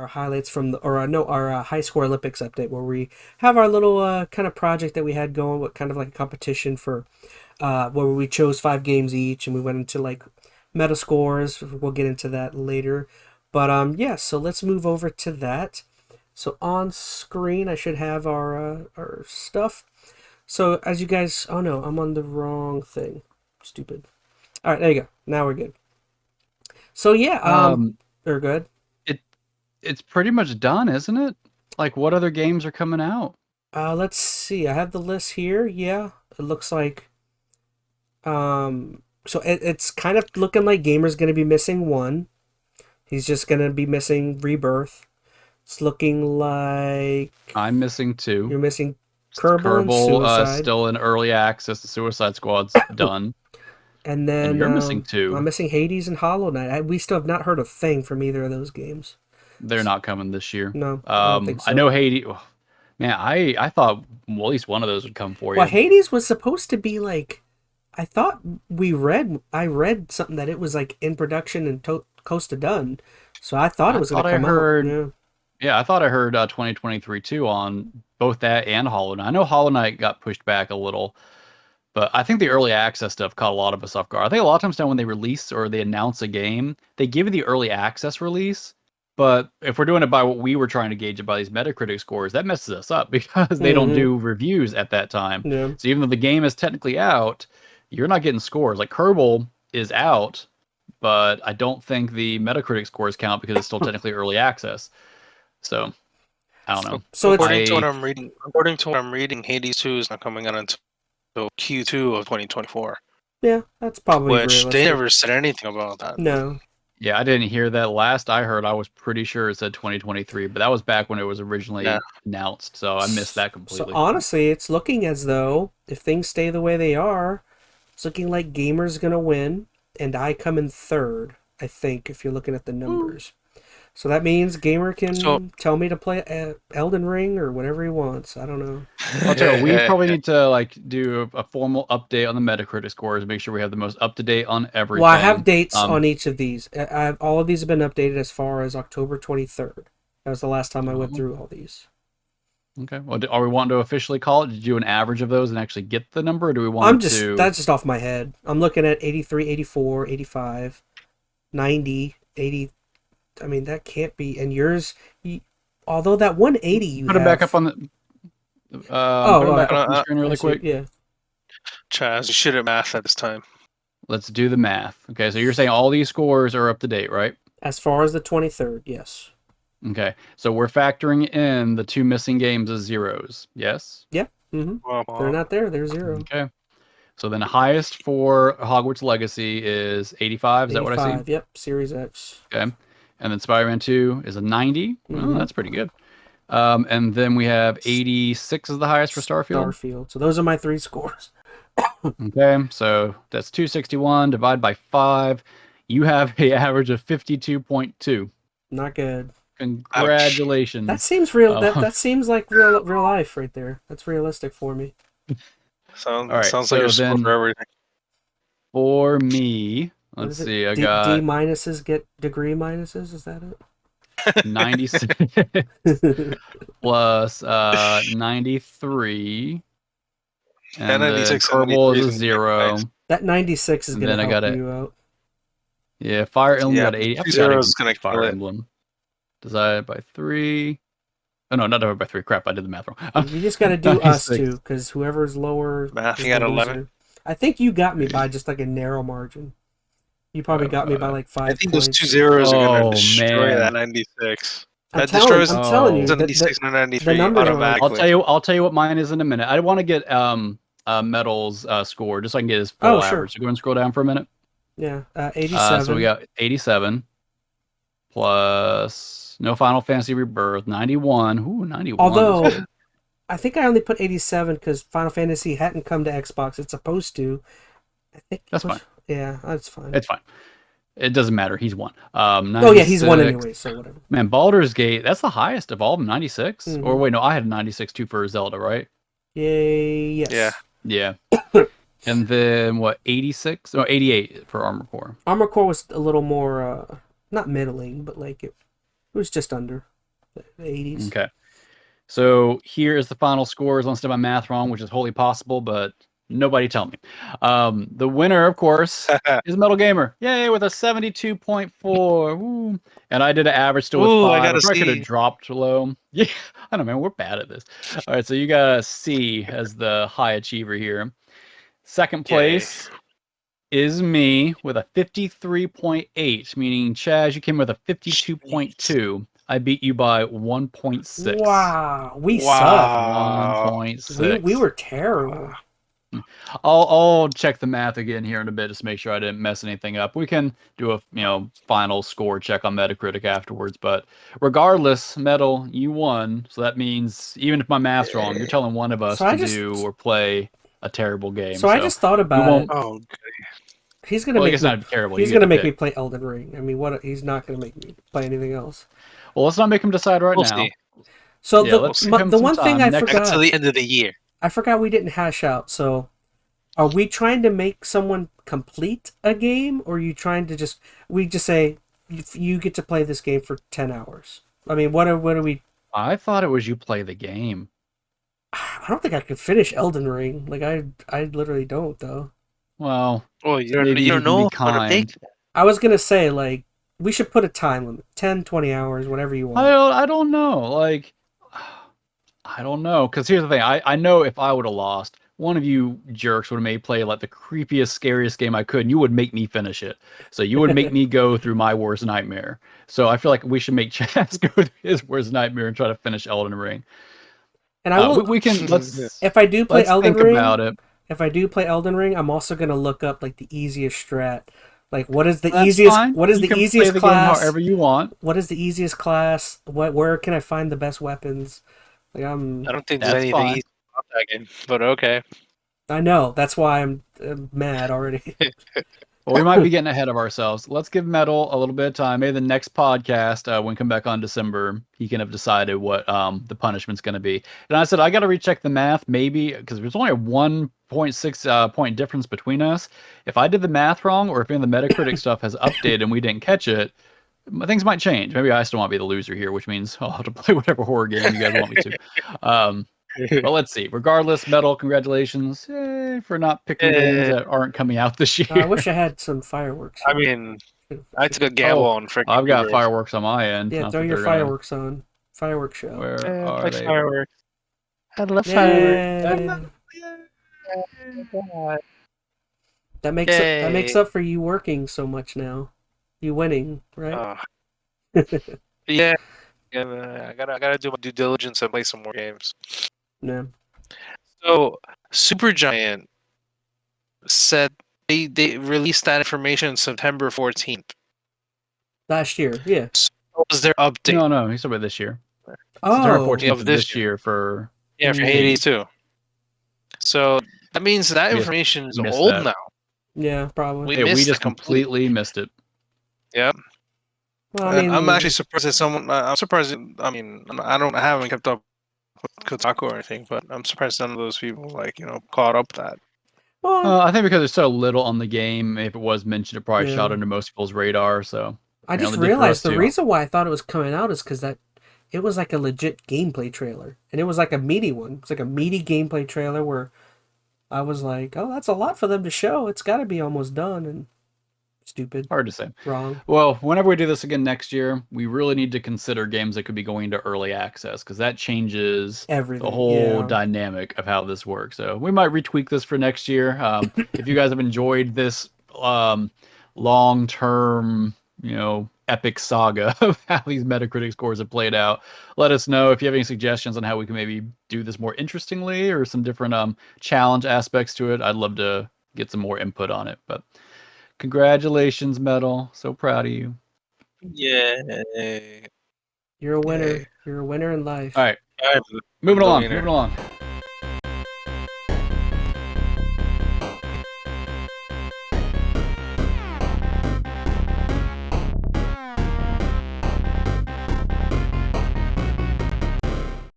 our highlights from our high score Olympics update, where we have our little kind of project that we had going, with kind of like a competition for where we chose 5 games each, and we went into like meta scores. We'll get into that later, but yeah. So let's move over to that. So on screen, I should have our stuff. So as you guys, oh no, I'm on the wrong thing. Stupid. All right, there you go. Now we're good. So yeah, they're good. It's pretty much done, isn't it? Like, what other games are coming out? Let's see. I have the list here. Yeah, it looks like. So it's kind of looking like Gamer's going to be missing one. He's just going to be missing Rebirth. It's looking like I'm missing 2. you're missing Kerbal and Suicide. Still in early access. The Suicide Squad's done. And then And you're missing 2. I'm missing Hades and Hollow Knight. We still have not heard a thing from either of those games. They're not coming this year. No, I don't think so. I know Hades. Oh, man, I thought at least one of those would come for you. Well, Hades was supposed to be like, I thought I read something that it was like in production and close to done. So I thought it was going to come out. Yeah, I thought I heard 2023 too on both that and Hollow Knight. I know Hollow Knight got pushed back a little, but I think the early access stuff caught a lot of us off guard. I think a lot of times now when they release or they announce a game, they give you the early access release. But if we're doing it by what we were trying to gauge it by these Metacritic scores, that messes us up because they don't do reviews at that time. Yeah. So even though the game is technically out, you're not getting scores. Like Kerbal is out, but I don't think the Metacritic scores count because it's still technically early access. So I don't know. So according to what I'm reading, Hades 2 is not coming out until Q2 of 2024. Yeah, that's probably which realistic. They never said anything about that. No. Yeah, I didn't hear that. Last I heard, I was pretty sure it said 2023, but that was back when it was originally announced, so I missed that completely. So honestly, it's looking as though if things stay the way they are, it's looking like Gamer's gonna win, and I come in third. I think if you're looking at the numbers. So that means Gamer can tell me to play Elden Ring or whatever he wants. I don't know. We probably need to do a formal update on the Metacritic scores, make sure we have the most up to date on everything. Well, I have dates on each of these. All of these have been updated as far as October 23rd. That was the last time I went through all these. Okay. Well, are we wanting to officially call it? Did you do an average of those and actually get the number, or do we want to? That's just off my head. I'm looking at 83, 84, 85, 90, 80. I mean, that can't be. And yours, although that 180 you put it back up on the. Put it back up on the screen really quick. Yeah. Chaz, you should have math at this time. Let's do the math. Okay, so you're saying all these scores are up to date, right? As far as the 23rd, yes. Okay, so we're factoring in the 2 missing games as zeros, yes? Yep. They're not there. They're 0. Okay. So then the highest for Hogwarts Legacy is 85. Is that what I see? Yep. Series X. Okay. And then Spider-Man 2 is a 90. Oh, that's pretty good. And then we have 86 is the highest for Starfield. So those are my 3 scores. Okay, so that's 261 divided by 5. You have an average of 52.2. Not good. Congratulations. That seems real. That seems like real life right there. That's realistic for me. Sounds like a score for everything. For me, let's see. I got D minuses get degree minuses. Is that it? 96 plus 93. And 96 Kerbal is a 0. That 96 is going to help you out. Yeah, Fire Emblem got 80. I forgot even Fire Emblem. Divided by 3. Oh no, not divided by 3. Crap, I did the math wrong. You just got to do us two, because whoever's lower. Math, you got 11. I think you got me by just like a narrow margin. You probably got me by like 5 I think points. those 2 zeros are going to destroy that 96. I'm telling you, 76 and 93 the number automatically. I'll tell you what mine is in a minute. I want to get Metal's score just so I can get his full average. So go and scroll down for a minute. Yeah, 87. So we got 87 plus no Final Fantasy Rebirth, 91. Ooh, 91. Although I think I only put 87 because Final Fantasy hadn't come to Xbox. It's supposed to. I think that's fine. Yeah, that's fine. It's fine. It doesn't matter. He's won. Oh yeah, he's won anyway. So whatever. Man, Baldur's Gate. That's the highest of all of them. 96. Or wait, no, I had a 96 too for Zelda, right? Yes. Yeah. And then what? 86 or 88 for Armored Core. Armored Core was a little more not middling, but like it was just under. The 80s. Okay. So here is the final scores. Unless I did my math wrong, which is wholly possible, but nobody tell me. The winner, of course, is MetalGamer. Yay, with a 72.4. Woo. And I did an average still with Ooh, I 5. got I a probably could have C. dropped low. Yeah, I don't know, man. We're bad at this. All right, so you got a C as the high achiever here. Second place is me with a 53.8, meaning Chaz, you came with a 52.2. I beat you by 1.6. Wow, we suck. Wow. 1.6. We were terrible. I'll check the math again here in a bit just to make sure I didn't mess anything up. We can do a final score check on Metacritic afterwards, but regardless, Metal, you won. So that means even if my math's wrong, you're telling one of us So I to just- do or play a terrible game. So I just thought about won't- it. Oh, He's gonna Well, I make guess me. not terrible. He's You get gonna to make me pick. play Elden Ring. I mean, what? He's not gonna make me play anything else. Well, let's not make him decide right we'll now. see. So Yeah, let's give him the some one thing time. I Next- Back to forgot. the end of the year. I forgot we didn't hash out. So, are we trying to make someone complete a game, or are you trying to we just say you get to play this game for 10 hours? I mean, what are we? I thought it was you play the game. I don't think I could finish Elden Ring. Like I literally don't though. Well, Oh, you maybe don't can know be what it'll kind. take? I was gonna say like we should put a time limit, 10, 20 hours, whatever you want. I don't know. Like, I don't know. Because here's the thing. I know if I would have lost, one of you jerks would have made play like the creepiest, scariest game I could, and you would make me finish it. So you would make me go through my worst nightmare. So I feel like we should make Chaz go through his worst nightmare and try to finish Elden Ring. And I will. We can let's If I do play let's Elden think Ring, about it. if I do play Elden Ring, I'm also gonna look up like the easiest strat. Like what is the That's easiest? fine. What is You the can play easiest the game class? however you want. What is the easiest class? Where can I find the best weapons? Like I don't think there's That's anything fine. easy about that game, but okay. I know that's why I'm mad already. Well, we might be getting ahead of ourselves. Let's give Metal a little bit of time. Maybe the next podcast, when we come back on December, he can have decided what the punishment's going to be. And I said, I got to recheck the math, maybe, because there's only a 1.6 point difference between us. If I did the math wrong, or if any of the Metacritic stuff has updated and we didn't catch it, things might change. Maybe I still want to be the loser here, which means I'll have to play whatever horror game you guys want me to. But let's see. Regardless, Metal, congratulations for not picking games that aren't coming out this year. I wish I had some fireworks. I mean, I took a gamble on freaking. I've got viewers. fireworks on my end. Yeah, Not throw that your they're gonna- fireworks on. Fireworks show. Where I are like they? fireworks. I love Yay. fireworks. That makes up for you working so much now. You winning, right? Yeah. I gotta do my due diligence and play some more games. No. So Supergiant said they released that information September 14th. Last year, yeah. What was their update? No, he's talking about this year. September Oh, 14th of of this this year for Yeah, for Hades too. So that means that Yes, information is missed old that. now. yeah, probably. We we missed just it completely. completely missed it. Yep. Well, I mean, I'm actually surprised that someone. I'm surprised. I mean, I haven't kept up with Kotaku or anything, but I'm surprised none of those people caught up that. well, I think because there's so little on the game, if it was mentioned, it probably Yeah. shot under most people's radar. So I just it did for us realized the too. reason why I thought it was coming out is because that it was like a legit gameplay trailer, and it was like a meaty one. It's like a meaty gameplay trailer where I was like, "Oh, that's a lot for them to show. It's got to be almost done." And stupid, Hard to say. wrong. Well, whenever we do this again next year, we really need to consider games that could be going to early access because that changes Everything. the whole yeah. dynamic of how this works. So we might retweak this for next year. If you guys have enjoyed this long-term, epic saga of how these Metacritic scores have played out, let us know if you have any suggestions on how we can maybe do this more interestingly or some different challenge aspects to it. I'd love to get some more input on it. But congratulations, Metal. So proud of you. Yeah. You're a winner. Yay. You're a winner in life. All right. I'm Moving the along. winner. Moving along.